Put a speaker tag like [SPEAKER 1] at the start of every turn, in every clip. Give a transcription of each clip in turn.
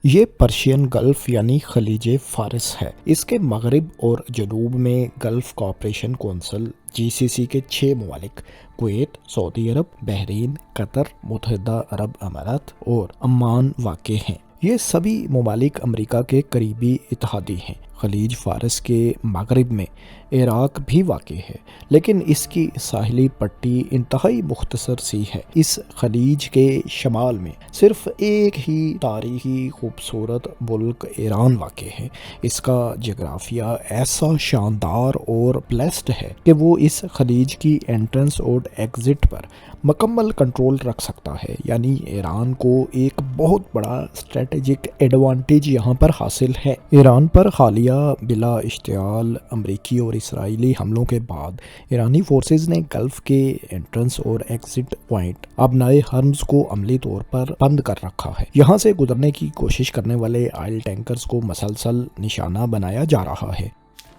[SPEAKER 1] یہ Persian golf یعنی خلیج فارس ہے۔ اس کے مغرب اور جنوب میں گلف کوآپریشن کونسل GCC کے 6 ممالک کویت، سعودی عرب، بحرین، قطر، متحدہ عرب امارات اور عمان واقع ہیں۔ یہ سبھی ممالک امریکہ کے قریبی اتحادی ہیں۔ خلیج فارس کے مغرب میں عراق بھی واقع ہے، لیکن اس کی ساحلی پٹی انتہائی مختصر سی ہے۔ اس خلیج کے شمال میں صرف ایک ہی تاریخی خوبصورت ملک ایران واقع ہے۔ اس کا جغرافیہ ایسا شاندار اور بلیسڈ ہے کہ وہ اس خلیج کی انٹرنس اور ایگزٹ پر مکمل کنٹرول رکھ سکتا ہے، یعنی ایران کو ایک بہت بڑا اسٹریٹجک ایڈوانٹیج یہاں پر حاصل ہے۔ ایران پر حالیہ بلا اشتعال امریکی اور اسرائیلی حملوں کے بعد ایرانی فورسز نے گلف کے انٹرنس اور ایگزٹ پوائنٹ آبنائے ہرمز کو عملی طور پر بند کر رکھا ہے۔ یہاں سے گزرنے کی کوشش کرنے والے آئل ٹینکرز کو مسلسل نشانہ بنایا جا رہا ہے۔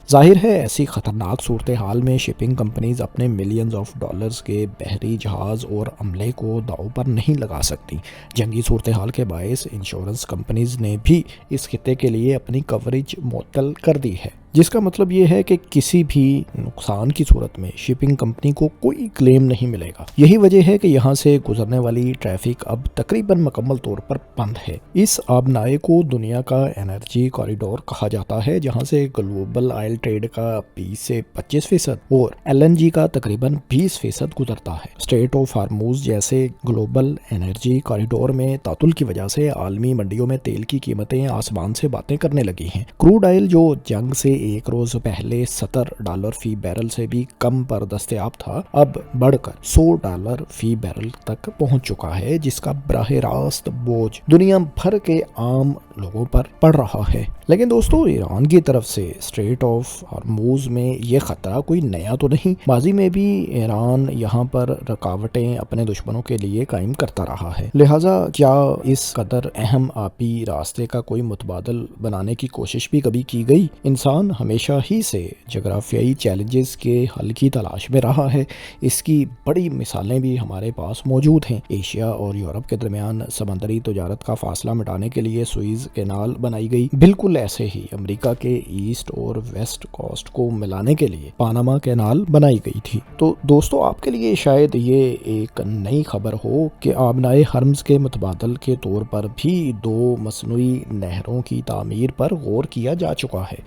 [SPEAKER 1] ظاہر ہے ایسی خطرناک صورتحال میں شپنگ کمپنیز اپنے ملینز آف ڈالرز کے بحری جہاز اور عملے کو داؤ پر نہیں لگا سکتی۔ جنگی صورتحال کے باعث انشورنس کمپنیز نے بھی اس خطے کے لیے اپنی کوریج معطل کر دی ہے، جس کا مطلب یہ ہے کہ کسی بھی نقصان کی صورت میں شپنگ کمپنی کو کوئی کلیم نہیں ملے گا۔ یہی وجہ ہے کہ یہاں سے گزرنے والی ٹریفک اب تقریباً مکمل طور پر بند ہے۔ اس آبنائے کو دنیا کا انرجی کوریڈور کہا جاتا ہے، جہاں سے گلوبل آئل ٹریڈ کا 20 سے 25% اور LNG کا تقریباً 20% گزرتا ہے۔ اسٹریٹ آف ہارموز جیسے گلوبل انرجی کوریڈور میں تعطل کی وجہ سے عالمی منڈیوں میں تیل کی قیمتیں آسمان سے باتیں کرنے لگی ہیں۔ کروڈ آئل جو جنگ سے ایک روز پہلے $70 فی بیرل سے بھی کم پر دستیاب تھا، اب بڑھ کر $100 فی بیرل تک پہنچ چکا ہے، جس کا براہ راست بوجھ دنیا بھر کے عام لوگوں پر پڑ رہا ہے۔ لیکن دوستو، ایران کی طرف سے اسٹریٹ آف ہارموز میں یہ خطرہ کوئی نیا تو نہیں۔ ماضی میں بھی ایران یہاں پر رکاوٹیں اپنے دشمنوں کے لیے قائم کرتا رہا ہے، لہٰذا کیا اس قدر اہم آبی راستے کا کوئی متبادل بنانے کی کوشش بھی کبھی کی گئی؟ انسان ہمیشہ ہی سے جغرافیائی چیلنجز کے حل کی تلاش میں رہا ہے۔ اس کی بڑی مثالیں بھی ہمارے پاس موجود ہیں۔ ایشیا اور یورپ کے درمیان سمندری تجارت کا فاصلہ مٹانے کے لیے سوئز کینال بنائی گئی۔ بالکل ایسے ہی امریکہ کے ایسٹ اور ویسٹ کوسٹ کو ملانے کے لیے پاناما کینال بنائی گئی تھی۔ تو دوستو، آپ کے لیے شاید یہ ایک نئی خبر ہو کہ آبنائے ہرمز کے متبادل کے طور پر بھی 2 مصنوعی نہروں کی تعمیر پر غور کیا جا چکا ہے۔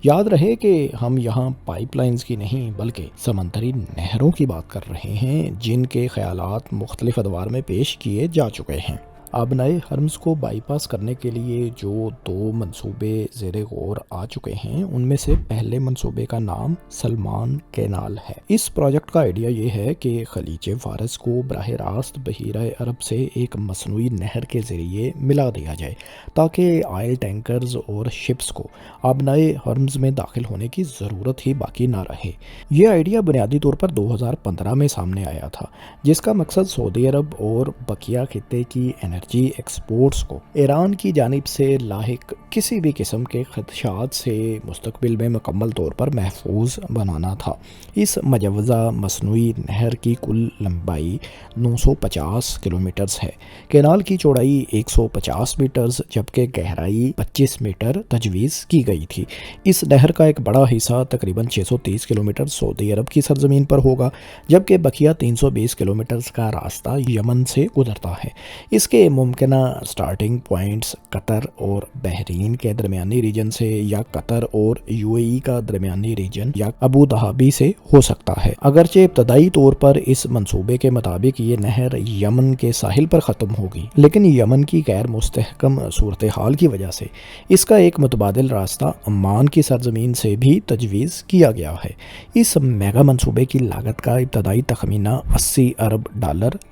[SPEAKER 1] یاد رہے کہ ہم یہاں پائپ لائنز کی نہیں بلکہ سمندری نہروں کی بات کر رہے ہیں، جن کے خیالات مختلف ادوار میں پیش کیے جا چکے ہیں۔ آبنائے ہرمز کو بائی پاس کرنے کے لیے جو 2 منصوبے زیر غور آ چکے ہیں، ان میں سے پہلے منصوبے کا نام سلمان کینال ہے۔ اس پروجیکٹ کا آئیڈیا یہ ہے کہ خلیج فارس کو براہ راست بحیرہ عرب سے ایک مصنوعی نہر کے ذریعے ملا دیا جائے، تاکہ آئل ٹینکرز اور شپس کو آبنائے ہرمز میں داخل ہونے کی ضرورت ہی باقی نہ رہے۔ یہ آئیڈیا بنیادی طور پر 2015 میں سامنے آیا تھا، جس کا مقصد سعودی عرب اور بقیہ خطے کی انرجی ایکسپورٹس کو ایران کی جانب سے لاحق کسی بھی قسم کے خدشات سے مستقبل میں مکمل طور پر محفوظ بنانا تھا۔ اس مجوزہ مصنوعی نہر کی کل لمبائی 950 کلومیٹرز ہے۔ کینال کی چوڑائی 150 میٹرز جبکہ گہرائی 25 میٹر تجویز کی گئی تھی۔ اس نہر کا ایک بڑا حصہ تقریباً 630 کلومیٹر سعودی عرب کی سرزمین پر ہوگا، جبکہ بقیہ 320 کلومیٹرز کا راستہ یمن سے گزرتا ہے۔ اس کے ممکنہ سٹارٹنگ پوائنٹس قطر اور بحرین کے درمیانی ریجن سے، یا قطر اور UAE کا درمیانی ریجن، یا ابو ظہبی سے ہو سکتا ہے۔ اگرچہ ابتدائی طور پر اس منصوبے کے مطابق یہ نہر یمن کے ساحل پر ختم ہوگی، لیکن یمن کی غیر مستحکم صورتحال کی وجہ سے اس کا ایک متبادل راستہ عمان کی سرزمین سے بھی تجویز کیا گیا ہے۔ اس میگا منصوبے کی لاگت کا ابتدائی تخمینہ $80 ارب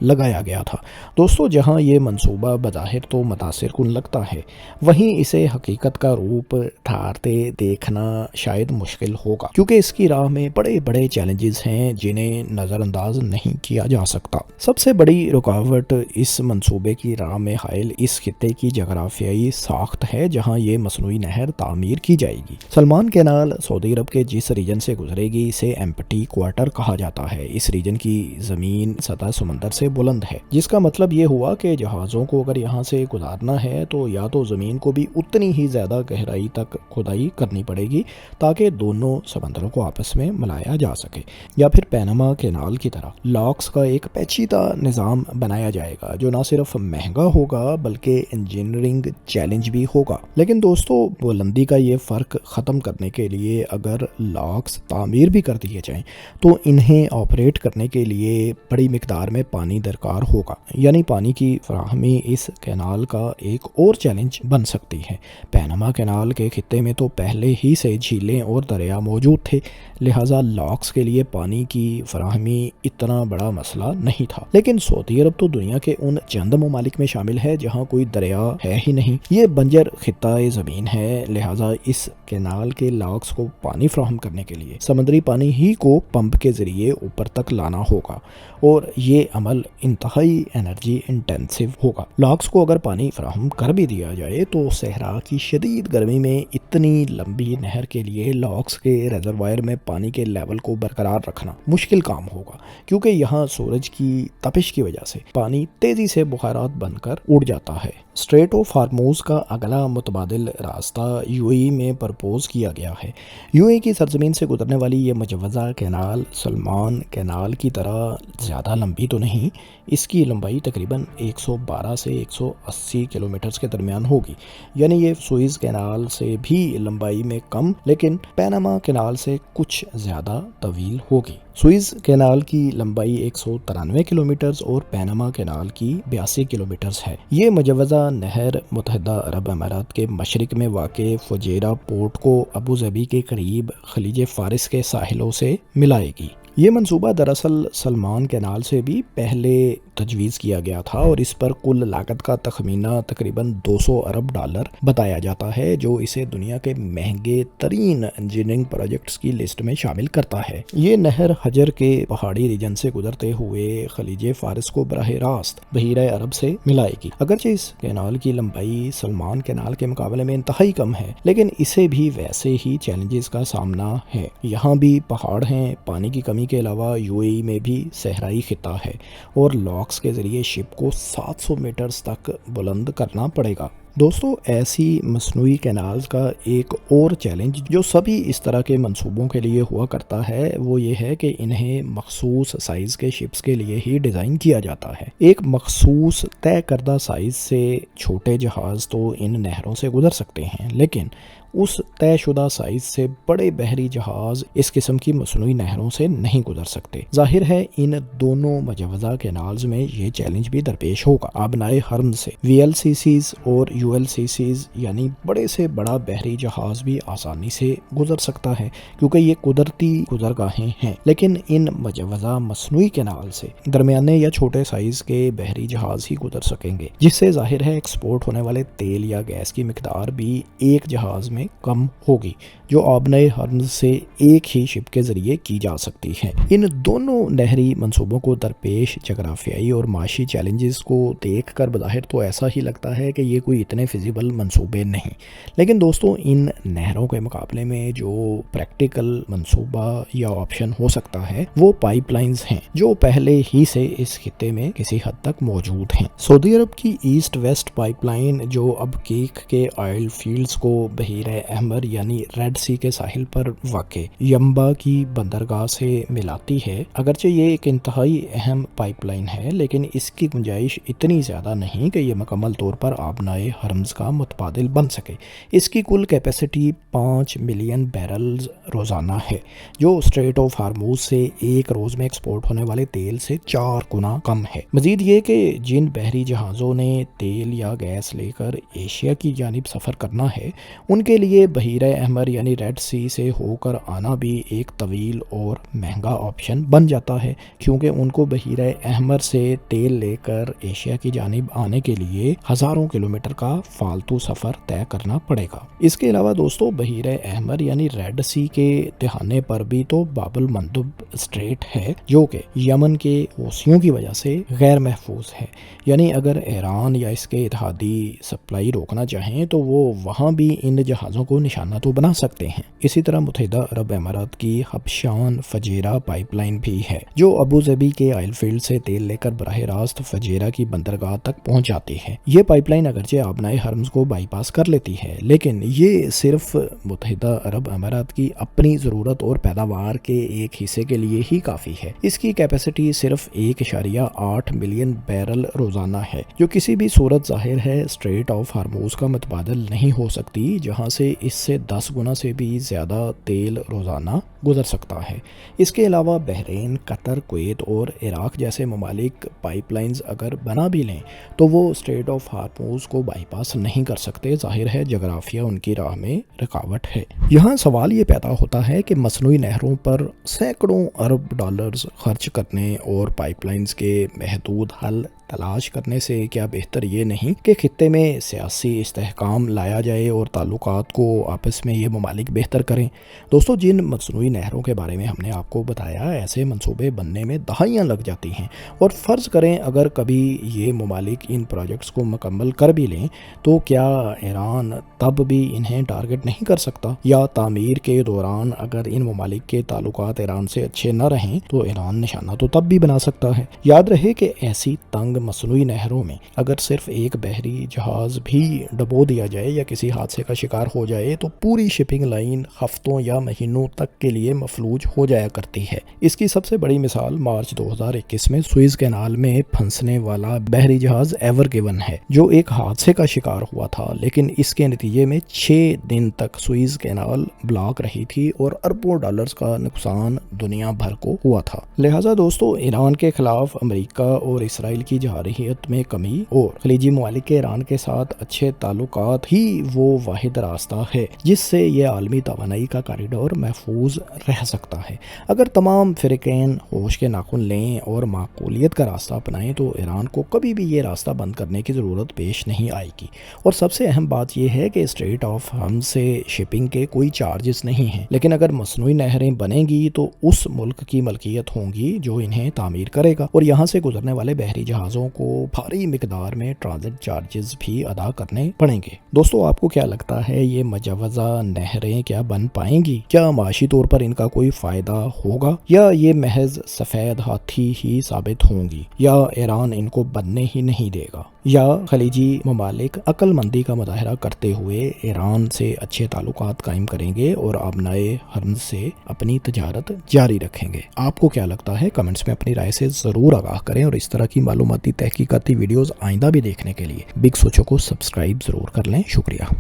[SPEAKER 1] لگایا گیا تھا۔ دوستو، جہاں یہ منصوبہ بظاہر تو متاثر کن لگتا ہے، وہیں اسے حقیقت کا روپ دھارتے دیکھنا شاید مشکل ہوگا، کیونکہ اس کی راہ میں بڑے بڑے چیلنجز ہیں جنہیں نظر انداز نہیں کیا جا سکتا۔ سب سے بڑی رکاوٹ اس منصوبے کی راہ میں حائل اس خطے کی جغرافیائی ساخت ہے، جہاں یہ مصنوعی نہر تعمیر کی جائے گی۔ سلمان کینال سعودی عرب کے جس ریجن سے گزرے گی، اسے ایمپٹی کوارٹر کہا جاتا ہے۔ اس ریجن کی زمین سطح سمندر سے بلند ہے، جس کا مطلب یہ ہوا کہ جہازوں जहाज़ों को अगर यहाँ से गुजारना है तो या तो ज़मीन को भी उतनी ही ज़्यादा गहराई तक खुदाई करनी पड़ेगी ताकि दोनों समंदरों को आपस में मिलाया जा सके, या फिर पैनामा कैनाल की तरह लॉक्स का एक पेचीदा निज़ाम बनाया जाएगा जो ना सिर्फ महंगा होगा बल्कि इंजीनियरिंग चैलेंज भी होगा। लेकिन दोस्तों, बुलंदी का ये फ़र्क ख़त्म करने के लिए अगर लॉक्स तामीर भी कर दिए जाएं तो इन्हें ऑपरेट करने के लिए बड़ी मिकदार में पानी दरकार होगा, यानी पानी की फराहमी इस कैनाल का एक और चैलेंज बन सकती है। पैनामा कैनाल के खित्ते में तो पहले ही से झीलें और दरिया मौजूद थे, लिहाजा लॉक्स के लिए पानी की फराहमी इतना बड़ा मसला नहीं था। लेकिन सऊदी अरब तो दुनिया के उन चंद ममालिक में शामिल है जहाँ कोई दरिया है ही नहीं। ये बंजर खित्ता ज़मीन है, लिहाजा इस कैनाल के लॉक्स को पानी फराहम करने के लिए समुद्री पानी ही को पंप के ज़रिए ऊपर तक लाना होगा और ये अमल इंतहाई एनर्जी इंटेंसिव होगा। लॉक्स को अगर पानी फराहम कर भी दिया जाए तो सहरा की शदीद गर्मी में इतनी लंबी नहर के लिए लॉक्स के रिजर्वायर में पानी के लेवल को बरकरार रखना मुश्किल काम होगा, क्योंकि यहाँ सूरज की तपिश की वजह से पानी तेज़ी से बुखारात बनकर उड़ जाता है। स्ट्रेट ऑफ हार्मूज का अगला मुतबादिल रास्ता यूएई में प्रपोज किया गया है। यूएई की सरजमीन से गुजरने वाली ये मुजव्वज़ा कैनाल सलमान कैनाल की तरह ज़्यादा लंबी तो नहीं, इसकी लंबाई तकरीबन 112 से 180 किलोमीटर के दरमियान होगी, यानी ये सुएज़ कैनाल से भी लंबाई में कम लेकिन पैनामा कैनाल से कुछ ज़्यादा तवील होगी। सुएज़ कैनाल की लंबाई 193 किलोमीटर और पैनामा कैनाल की 82 किलोमीटर है। ये मुजव्वज़ा नहर मुत्तहिदा अरब अमारात के मशरिक में वाक़े फुजैरा पोर्ट को अबू ज़बी के करीब खलीज फारिस के साहिलों से मिलाएगी। ये मंसूबा दरअसल सलमान कैनाल से भी पहले तजवीज़ किया गया था और इस पर कुल लागत का तखमीना तकरीबन 200 अरब डॉलर बताया जाता है, जो इसे दुनिया के महंगे तरीन इंजीनियरिंग प्रोजेक्ट्स की लिस्ट में शामिल करता है। ये नहर हजर के पहाड़ी रीजन से गुजरते हुए खलीज फारिस को बराह रास्त बहीरा अरब से मिलाएगी। अगरचे इस कैनाल की लंबाई सलमान कैनाल के मुकाबले में इंतहाई कम है, लेकिन इसे भी वैसे ही चैलेंजेस का सामना है। यहाँ भी पहाड़ हैं, पानी की कमी के अलावा यूएई में भी सहराई खिता है और लॉक्स के ज़रिए शिप को 700 मीटर्स तक बुलंद करना पड़ेगा। दोस्तों, ऐसी मसनूई कैनाल्स का एक और चैलेंज जो सभी इस तरह के मंसूबों के लिए हुआ करता है वो ये है कि इन्हें मखसूस साइज़ के शिप्स के लिए ही डिज़ाइन किया जाता है। एक मखसूस तय करदा साइज़ से छोटे जहाज़ तो इन नहरों से गुजर सकते हैं, लेकिन उस तयशुदा साइज से बड़े बहरी जहाज इस किस्म की मसनूई नहरों से नहीं गुजर सकते। जाहिर है इन दोनों मुजव्वज़ा कैनाल्स में ये चैलेंज भी दरपेश होगा। आबनाए हर्म से VLCCs और ULCCs यानी बड़े से बड़ा बहरी जहाज भी आसानी से गुजर सकता है क्योंकि ये कुदरती गुजरगाहें हैं, लेकिन इन मुजव्वज़ा मसनूई कैनाल से दरमियाने या छोटे साइज के बहरी जहाज ही गुजर सकेंगे, जिससे जाहिर है एक्सपोर्ट होने वाले तेल या गैस की मिकदार भी एक जहाज में कम होगी, जो आबनाए हर्म से एक ही शिप के जरिए की जा सकती है। इन दोनों नहरी मंसूबों को दरपेश जगराफियाई और माशी चैलेंजेस को देखकर बज़ाहिर तो ऐसा ही लगता है कि ये कोई इतने फिजिबल मंसूबे नहीं, लेकिन दोस्तों इन नहरों के मुकाबले में जो प्रैक्टिकल मंसूबा या ऑप्शन हो सकता है वो पाइपलाइंस हैं, जो पहले ही से इस खित्ते में किसी हद तक मौजूद हैं। सऊदी अरब की ईस्ट वेस्ट पाइपलाइन जो अब केक के ऑयल फील्ड्स को बहीरा अहमर यानी रेड सी के साहिल पर वाक़े यम्बा की बंदरगाह से मिलाती है। अगरचे ये एक इंतहाई अहम पाइपलाइन है, लेकिन इसकी गुंजाइश इतनी ज़्यादा नहीं कि ये मुकम्मल तौर पर आबनाए हरम्स का मुतबादिल बन सके। इसकी कुल कैपेसिटी 5 मिलियन बैरल्स रोज़ाना है, जो स्ट्रेट ऑफ हार्मूज से एक रोज़ में एक्सपोर्ट होने वाले तेल से 4 गुना कम है। मजीद ये कि जिन बहरी जहाज़ों ने तेल या गैस लेकर एशिया की जानिब सफ़र करना है उनके लिए बहीरा अहमर यानी रेड सी से होकर आना भी एक तवील और महंगा ऑप्शन बन जाता है, क्योंकि उनको बहीरा अहमर से तेल लेकर एशिया की जानिब आने के लिए हज़ारों किलोमीटर का बड़ा फालतू सफ़र तय करना पड़ेगा। इसके अलावा दोस्तों बहीरे अहमर यानी रेड सी के दहाने पर भी तो बाबुल मंदब स्ट्रेट है जो कि यमन के हौसियों की वजह से गैर महफूज है। यानी अगर ईरान या इसके इत्तेहादी सप्लाई रोकना चाहें तो वो वहाँ भी इन जहाज़ों को निशाना तो बना सकते हैं। इसी तरह मुत्तहिदा अरब अमारात की हबशान फजेरा पाइपलाइन भी है जो अबू धाबी के ऑयल फील्ड से तेल लेकर बराह रास्त फजेरा की बंदरगाह तक पहुँच जाती है। ये पाइपलाइन अगरचे आबनाए हरम्स को बाईपास कर लेती है लेकिन ये सिर्फ मुत्तहिदा अरब अमारात की अपनी ज़रूरत और पैदावार के एक हिस्से के लिए ही काफ़ी है। इसकी कैपेसिटी सिर्फ 1.8 मिलियन बैरल रोज़ाना है जो किसी भी सूरत ज़ाहिर है स्ट्रेट ऑफ हार्मोज का मुतबादल नहीं हो सकती जहाँ से इससे 10 गुना से भी ज़्यादा तेल रोज़ाना गुजर सकता है। इसके अलावा बहरीन, कतर, कुवैत और इराक जैसे ममालिक पाइपलाइंस अगर बना भी लें तो वो स्ट्रेट ऑफ हार्मोज को बाईपास नहीं कर सकते। जाहिर है जोग्राफिया उनकी राह में रुकावट है। यहाँ सवाल ये पैदा होता है कि मसनूई नहरों पर सैकड़ों अरब डॉलर्स खर्च करने और पाइपलाइंस के महदूद हल तलाश करने से क्या बेहतर ये नहीं कि खित्ते में सियासी इस्तेहकाम लाया जाए और ताल्लुकात को आपस में ये ममालिक बेहतर करें। दोस्तों जिन मसनूई नहरों के बारे में हमने आपको बताया ऐसे मंसूबे बनने में दहाइयाँ लग जाती हैं और फ़र्ज़ करें अगर कभी ये ममालिक इन प्रोजेक्ट्स को मुकम्मल कर भी लें तो क्या ईरान तब भी इन्हें टारगेट नहीं कर सकता? या तामीर के दौरान अगर इन ममालिक के ताल्लुकात ईरान से अच्छे न रहें तो ईरान निशाना तो तब भी बना सकता है। याद रहे कि ऐसी तंग मसनूई नहरों में अगर सिर्फ एक बहरी जहाज़ भी डुबो दिया जाए या किसी हादसे का शिकार हो जाए तो पूरी शिपिंग लाइन हफ्तों या महीनों तक के लिए मफलूज हो जाया करती है। इसकी सबसे बड़ी मिसाल मार्च 2021 में सुएज कैनाल में फंसने वाला बहरी जहाज़ एवर गिवन है जो एक हादसे का शिकार हुआ था लेकिन इसके नतीजे में 6 दिन तक सुएज कैनाल ब्लॉक रही थी और अरबों डॉलर्स का नुकसान दुनिया भर को हुआ था। लिहाजा दोस्तों ईरान के खिलाफ अमेरिका और इसराइल की जारहियत में कमी और खलीजी ममालिक के ईरान के साथ अच्छे ताल्लुकात ही वो वाहिद रास्ता है जिससे ये आलमी तवानाई का कॉरिडोर महफूज रह सकता है। अगर तमाम फ़िरक़ैन होश के नाखुन लें और माकूलियत का रास्ता अपनाएं तो ईरान को कभी भी ये रास्ता बंद करने की ज़रूरत पेश नहीं आएगी। और सबसे अहम बात यह है कि स्ट्रेट ऑफ हॉर्मुज़ से शिपिंग के कोई चार्जेस नहीं हैं लेकिन अगर मसनूई नहरें बनेंगी तो उस मुल्क की मलकियत होंगी जो इन्हें तामीर करेगा और यहाँ से गुजरने वाले बहरी जहाज़ों को भारी मिकदार में ट्रांजिट चार्जेस भी अदा करने पड़ेंगे। दोस्तों आपको क्या लगता है ये मुजव्वज़ा नहरें क्या बन पाएंगी? क्या माशी तौर पर इनका कोई फ़ायदा होगा या ये महज सफ़ेद हाथी ही साबित होंगी या ईरान इनको बनने ही नहीं देगा या खलीजी ममालिक अक्लमंदी का मुजाहरा करते हुए ईरान से अच्छे ताल्लुकात कायम करेंगे और आबनाए हर्म से अपनी तजारत जारी रखेंगे? आपको क्या लगता है? कमेंट्स में अपनी राय से ज़रूर आगाह करें और इस तरह की मालूमाती तहकीकाती वीडियोज़ आइंदा भी देखने के लिए बिग सोचो को सब्सक्राइब ज़रूर कर लें। शुक्रिया।